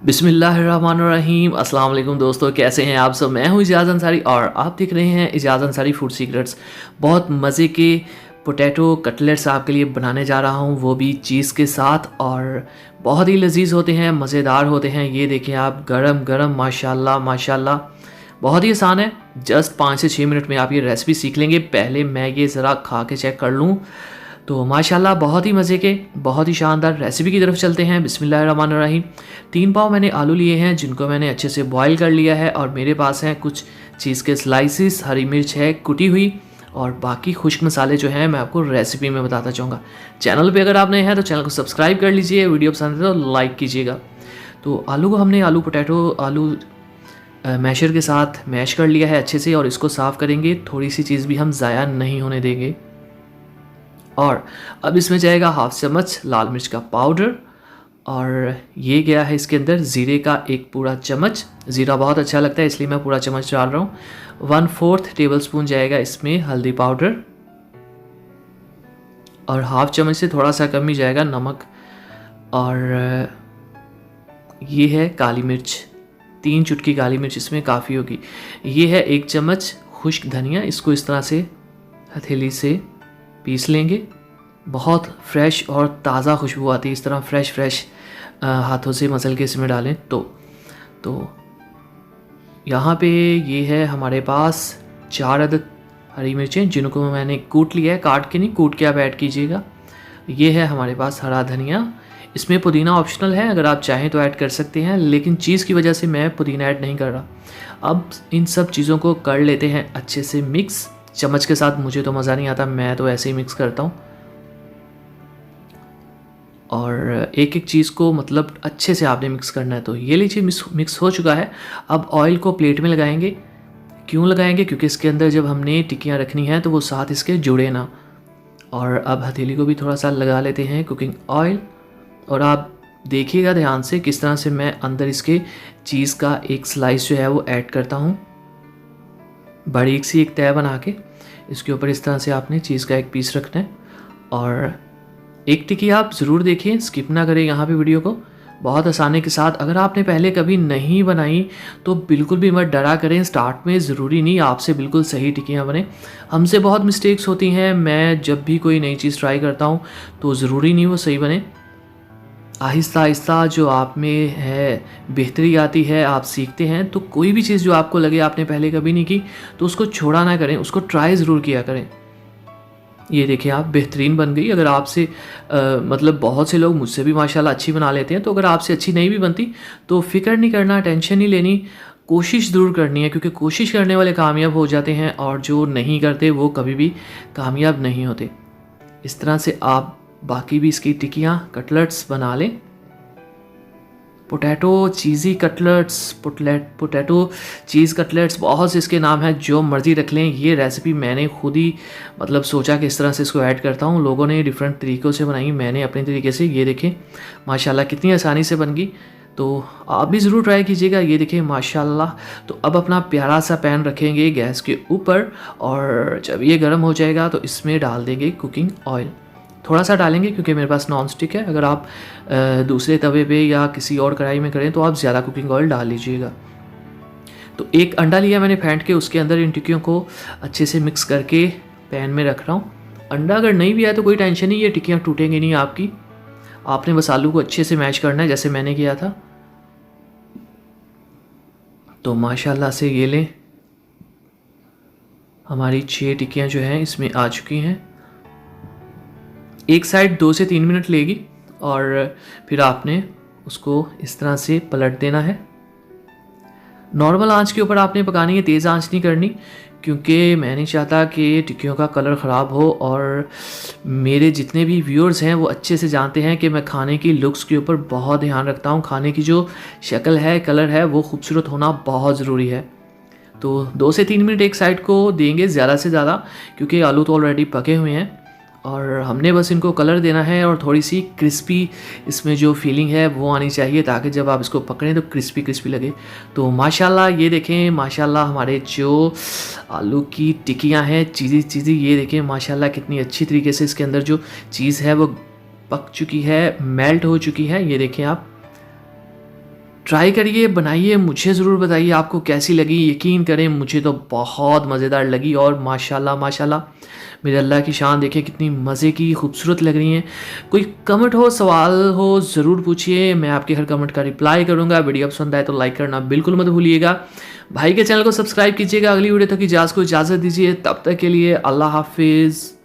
बिस्मिल्लाहिर्रहमानिर्रहीम। अस्सलाम वालेकुम दोस्तों, कैसे हैं आप सब। मैं हूं इजाज़ अंसारी और आप देख रहे हैं इजाज़ अंसारी फूड सीक्रेट्स। बहुत मज़े के पोटैटो कटलेट्स आपके लिए बनाने जा रहा हूं, वो भी चीज़ के साथ, और बहुत ही लजीज होते हैं, मज़ेदार होते हैं। ये देखें आप, गरम गरम, माशाल्लाह माशाल्लाह। बहुत ही आसान है, जस्ट 5 से 6 मिनट में आप ये रेसिपी सीख लेंगे। पहले मैं ये ज़रा खा के चेक कर लूँ। तो माशाल्लाह बहुत ही मज़े के, बहुत ही शानदार रेसिपी की तरफ चलते हैं। बिस्मिल्लाहिर्रहमानिर्रहीम। 3 पाव मैंने आलू लिए हैं, जिनको मैंने अच्छे से बॉईल कर लिया है, और मेरे पास हैं कुछ चीज़ के स्लाइसिस, हरी मिर्च है कुटी हुई, और बाकी खुश्क मसाले जो हैं मैं आपको रेसिपी में बताता चाहूँगा। चैनल पे अगर आप नए हैं तो चैनल को सब्सक्राइब कर लीजिए, वीडियो पसंद है तो लाइक कीजिएगा। तो आलू को हमने आलू मैशर के साथ मैश कर लिया है अच्छे से, और इसको साफ़ करेंगे। थोड़ी सी चीज़ भी हम ज़ाया नहीं होने देंगे। और अब इसमें जाएगा हाफ चम्मच लाल मिर्च का पाउडर, और ये गया है इसके अंदर ज़ीरे का 1 पूरा चम्मच। ज़ीरा बहुत अच्छा लगता है इसलिए मैं पूरा चम्मच डाल रहा हूँ। 1/4 टेबलस्पून जाएगा इसमें हल्दी पाउडर, और हाफ चम्मच से थोड़ा सा कम ही जाएगा नमक। और ये है काली मिर्च, 3 चुटकी काली मिर्च इसमें काफ़ी होगी। ये है 1 चम्मच खुश्क धनिया, इसको इस तरह से हथेली से पीस लेंगे। बहुत फ्रेश और ताज़ा खुशबू आती है, इस तरह फ्रेश हाथों से मसल के इसमें डालें तो यहाँ पे ये है हमारे पास 4 अदद हरी मिर्चें, जिनको मैंने कूट लिया है, काट के नहीं, कूट के आप ऐड कीजिएगा। ये है हमारे पास हरा धनिया। इसमें पुदीना ऑप्शनल है, अगर आप चाहें तो ऐड कर सकते हैं, लेकिन चीज़ की वजह से मैं पुदीना ऐड नहीं कर रहा। अब इन सब चीज़ों को कर लेते हैं अच्छे से मिक्स। चम्मच के साथ मुझे तो मज़ा नहीं आता, मैं तो ऐसे ही मिक्स करता हूँ। और एक एक चीज़ को मतलब अच्छे से आपने मिक्स करना है। तो ये लीजिए मिक्स हो चुका है। अब ऑयल को प्लेट में लगाएंगे। क्यों लगाएंगे? क्योंकि इसके अंदर जब हमने टिक्कियाँ रखनी हैं तो वो साथ इसके जुड़े ना। और अब हथेली को भी थोड़ा सा लगा लेते हैं कुकिंग ऑयल, और आप देखिएगा ध्यान से किस तरह से मैं अंदर इसके चीज़ का एक स्लाइस जो है वो ऐड करता हूँ। बारीक सी एक तय बना के इसके ऊपर इस तरह से आपने चीज़ का एक पीस रखना है। और एक टिक्की आप ज़रूर देखें, स्किप ना करें यहाँ पे वीडियो को, बहुत आसानी के साथ। अगर आपने पहले कभी नहीं बनाई तो बिल्कुल भी मत डरा करें। स्टार्ट में ज़रूरी नहीं आपसे बिल्कुल सही टिक्कियाँ बने, हमसे बहुत मिस्टेक्स होती हैं। मैं जब भी कोई नई चीज़ ट्राई करता हूँ तो ज़रूरी नहीं वो सही बने। आहिस्ता आहिस्ता जो आप में है बेहतरी आती है, आप सीखते हैं। तो कोई भी चीज़ जो आपको लगे आपने पहले कभी नहीं की तो उसको छोड़ा ना करें, उसको ट्राई ज़रूर किया करें। ये देखिए आप, बेहतरीन बन गई। अगर आपसे मतलब बहुत से लोग मुझसे भी माशाल्लाह अच्छी बना लेते हैं, तो अगर आपसे अच्छी नहीं भी बनती तो फ़िक्र नहीं करना, टेंशन नहीं लेनी, कोशिश ज़रूर करनी है, क्योंकि कोशिश करने वाले कामयाब हो जाते हैं, और जो नहीं करते वो कभी भी कामयाब नहीं होते। इस तरह से आप बाकी भी इसकी टिक्कियाँ कटलेट्स बना लें। पोटैटो चीज़ी कटलेट्स, पोटैटो चीज़ कटलेट्स, बहुत से इसके नाम हैं, जो मर्ज़ी रख लें। ये रेसिपी मैंने खुद ही मतलब सोचा कि इस तरह से इसको ऐड करता हूँ। लोगों ने डिफरेंट तरीक़ों से बनाई, मैंने अपने तरीके से। ये देखें माशाल्लाह कितनी आसानी से बन गई। तो आप भी ज़रूर ट्राई कीजिएगा। ये देखिए माशाल्लाह। तो अब अपना प्यारा सा पैन रखेंगे गैस के ऊपर, और जब ये गर्म हो जाएगा तो इसमें डाल देंगे कुकिंग ऑयल। थोड़ा सा डालेंगे क्योंकि मेरे पास नॉन स्टिक है। अगर आप दूसरे तवे पे या किसी और कढ़ाई में करें तो आप ज़्यादा कुकिंग ऑयल डाल लीजिएगा। तो एक अंडा लिया मैंने फेंट के, उसके अंदर इन टिक्कियों को अच्छे से मिक्स करके पैन में रख रहा हूँ। अंडा अगर नहीं भी आया तो कोई टेंशन नहीं, ये टिक्कियाँ टूटेंगी नहीं आपकी। आपने बस आलू को अच्छे से मैश करना है जैसे मैंने किया था। तो माशाल्लाह से ये लें, हमारी 6 टिक्कियाँ जो हैं इसमें आ चुकी हैं। एक साइड 2 से 3 मिनट लेगी, और फिर आपने उसको इस तरह से पलट देना है। नॉर्मल आंच के ऊपर आपने पकानी है, तेज़ आंच नहीं करनी, क्योंकि मैं नहीं चाहता कि टिक्कियों का कलर ख़राब हो। और मेरे जितने भी व्यूअर्स हैं वो अच्छे से जानते हैं कि मैं खाने की लुक्स के ऊपर बहुत ध्यान रखता हूँ। खाने की जो शक्ल है, कलर है, वो खूबसूरत होना बहुत ज़रूरी है। तो 2 से 3 मिनट एक साइड को देंगे ज़्यादा से ज़्यादा, क्योंकि आलू तो ऑलरेडी पके हुए हैं, और हमने बस इनको कलर देना है। और थोड़ी सी क्रिस्पी इसमें जो फीलिंग है वो आनी चाहिए, ताकि जब आप इसको पकड़ें तो क्रिस्पी क्रिस्पी लगे। तो माशाल्लाह ये देखें, माशाल्लाह हमारे जो आलू की टिक्कियाँ हैं चीज़ी, ये देखें माशाल्लाह कितनी अच्छी तरीके से इसके अंदर जो चीज़ है वो पक चुकी है, मेल्ट हो चुकी है। ये देखें आप, ट्राई करिए, बनाइए, मुझे ज़रूर बताइए आपको कैसी लगी। यकीन करें मुझे तो बहुत मज़ेदार लगी और माशाल्लाह माशाल्लाह मेरे अल्लाह की शान देखिए कितनी मज़े की खूबसूरत लग रही हैं। कोई कमेंट हो, सवाल हो, ज़रूर पूछिए, मैं आपके हर कमेंट का रिप्लाई करूँगा। वीडियो पसंद आए तो लाइक करना बिल्कुल मत भूलिएगा। भाई के चैनल को सब्सक्राइब कीजिएगा। अगली वीडियो तक को इजाज़त दीजिए। तब तक के लिए अल्लाह हाफिज़।